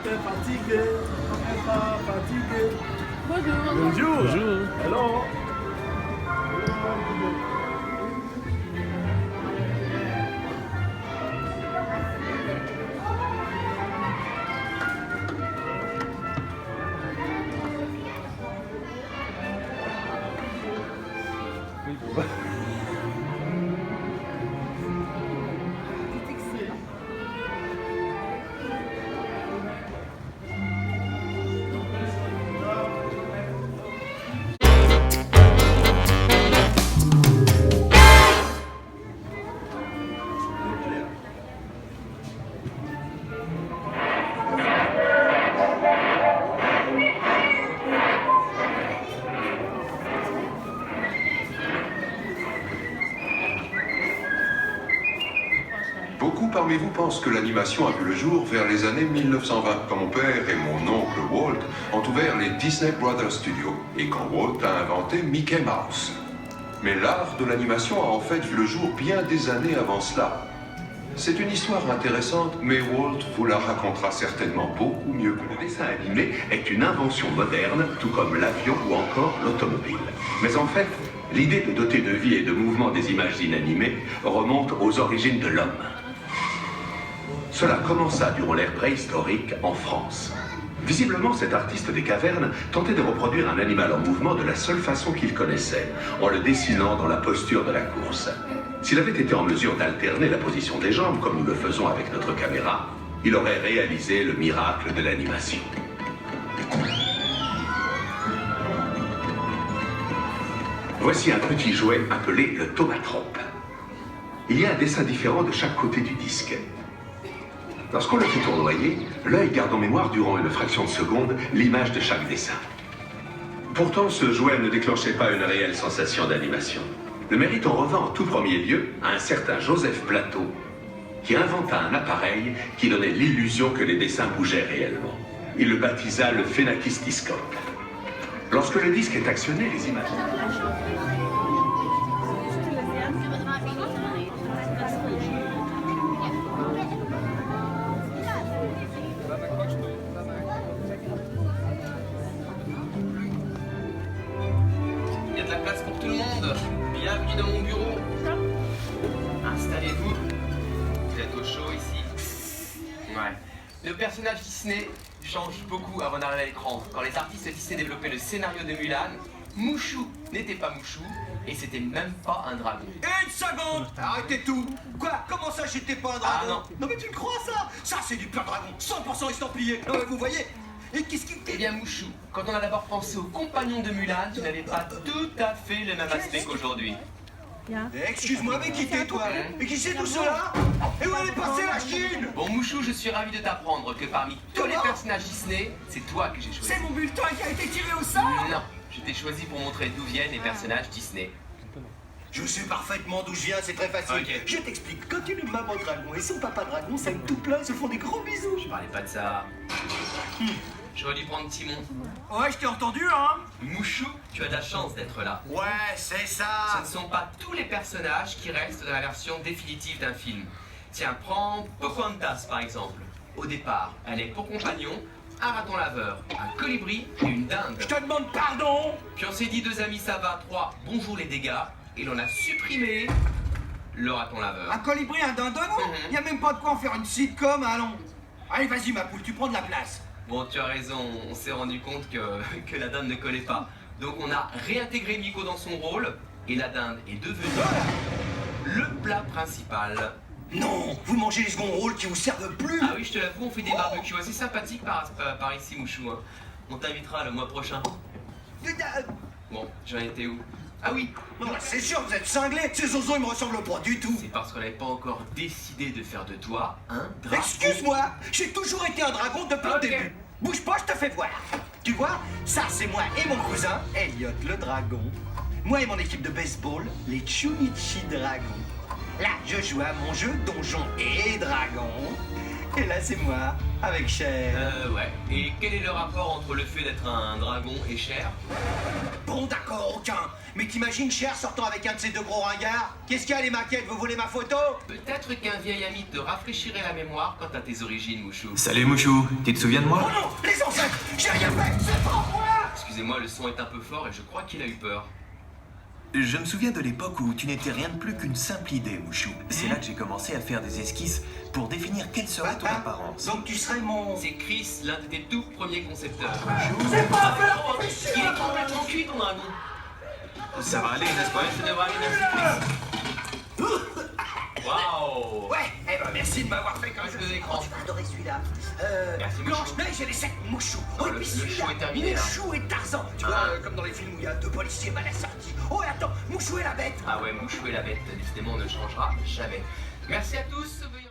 êtes fatigué, on n'est pas fatigué. Bonjour. Bonjour. Bonjour. Hello. Beaucoup parmi vous pensent que l'animation a vu le jour vers les années 1920, quand mon père et mon oncle Walt ont ouvert les Disney Brothers Studios et quand Walt a inventé Mickey Mouse. Mais l'art de l'animation a en fait vu le jour bien des années avant cela. C'est une histoire intéressante, mais Walt vous la racontera certainement beaucoup mieux que Le dessin animé est une invention moderne, tout comme l'avion ou encore l'automobile. Mais en fait, l'idée de doter de vie et de mouvement des images inanimées remonte aux origines de l'homme. Cela commença durant l'ère préhistorique en France. Visiblement, cet artiste des cavernes tentait de reproduire un animal en mouvement de la seule façon qu'il connaissait, en le dessinant dans la posture de la course. S'il avait été en mesure d'alterner la position des jambes, comme nous le faisons avec notre caméra, il aurait réalisé le miracle de l'animation. Voici un petit jouet appelé le tomatrope. Il y a un dessin différent de chaque côté du disque. Lorsqu'on le fait tournoyer, l'œil garde en mémoire durant une fraction de seconde l'image de chaque dessin. Pourtant, ce jouet ne déclenchait pas une réelle sensation d'animation. Le mérite en revint en tout premier lieu à un certain Joseph Plateau, qui inventa un appareil qui donnait l'illusion que les dessins bougeaient réellement. Il le baptisa le phénakistiscope. Lorsque le disque est actionné, les images... Il y a de la place pour tout le monde. Bienvenue dans mon bureau. Installez-vous. Vous êtes au chaud ici. Ouais. Le personnage Disney change beaucoup avant d'arriver à l'écran. Quand les artistes Disney développaient le scénario de Mulan, Mouchou n'était pas Mouchou et c'était même pas un dragon. Une seconde. Arrêtez tout. Quoi? Comment ça, j'étais pas un dragon? Ah non. Non mais tu le crois ça? Ça c'est du pur dragon, 100% estampillé. Non mais vous voyez? Et qu'est-ce qui... Eh bien Mouchou, quand on a d'abord pensé aux compagnons de Mulan, tu n'avais pas tout à fait le même aspect qu'aujourd'hui. Excuse-moi, mais qui t'es toi? Et qui c'est tout cela? Et où elle est passée la Chine? Bon Mouchou, je suis ravi de t'apprendre que parmi tous les personnages Disney, c'est toi que j'ai choisi. C'est mon bulletin qui a été tiré au sort? Non, je t'ai choisi pour montrer d'où viennent les personnages Disney. Je sais parfaitement d'où je viens, c'est très facile. Ok. Je t'explique, quand une maman dragon et son papa dragon s'aiment tout plein, se font des gros bisous. Je parlais pas de ça. J'aurais dû prendre Timon. Ouais, je t'ai entendu, hein? Mouchou, tu as de la chance d'être là. Ouais, c'est Ce ça. ne sont pas tous les personnages qui restent dans la version définitive d'un film. Tiens, prends Pocahontas par exemple. Au départ, elle est pour compagnon un raton laveur, un colibri et une dinde. Je te demande pardon. Puis on s'est dit 2 amis ça va, 3 bonjour les dégâts, et l'on a supprimé le raton laveur. Un colibri, un dindon? Y a même pas de quoi en faire une sitcom, allons. Allez, vas-y, ma poule, tu prends de la place. Bon, tu as raison, on s'est rendu compte que la dinde ne collait pas. Donc on a réintégré Miko dans son rôle, et la dinde est devenue le plat principal. Non, vous mangez les seconds rôles qui vous servent plus. Ah oui, je te l'avoue, on fait des barbecues assez sympathiques par ici, Mouchou. Hein. On t'invitera le mois prochain. Bon, j'en étais où? Ah oui, Non, c'est sûr, vous êtes cinglés. Ces zozos, ils me ressemblent pas du tout. c'est parce qu'on n'avait pas encore décidé de faire de toi un dragon. Excuse-moi, j'ai toujours été un dragon depuis le Ok. début. Bouge pas, je te fais voir. Tu vois, ça c'est moi et mon cousin, Elliot le dragon. Moi et mon équipe de baseball, les Chunichi Dragons. Là, je joue à mon jeu Donjons et Dragons. Et là, c'est moi, avec Cher. Ouais. Et quel est le rapport entre le fait d'être un dragon et Cher? Bon, d'accord, aucun. Mais t'imagines Cher sortant avec un de ces deux gros ringards? Qu'est-ce qu'il y a, les maquettes? Vous voulez ma photo? Peut-être qu'un vieil ami te rafraîchirait la mémoire quant à tes origines, Mouchou. Salut Mouchou, tu te souviens de moi? Oh non, les ancêtres, j'ai rien fait, c'est pas moi! Excusez-moi, le son est un peu fort et je crois qu'il a eu peur. Je me souviens de l'époque où tu n'étais rien de plus qu'une simple idée, Mouchou. C'est là que j'ai commencé à faire des esquisses pour définir quelle serait ton apparence. Donc tu serais mon... C'est Chris, l'un de tes tout premiers concepteurs. C'est pas vrai! Il est complètement cuit, ton dragon. Ça va aller, n'est-ce pas? Ça devrait aller, merci, Chris. Waouh! Ouais, eh ben merci de m'avoir fait comme Reste je de l'écran. Tu vas adorer celui-là. Merci, Mouchou. Blanche-Neige et les 7 mouchous. Non, Oh, et le puis show celui-là, est terminé, là. Mouchou et Tarzan. Tu vois, comme dans les films où il y a deux policiers mal assortis. Oh, et attends, Mouchou et la bête. Ah ouais, Mouchou et la bête, décidément, on ne changera jamais. Merci à tous. Veuillez-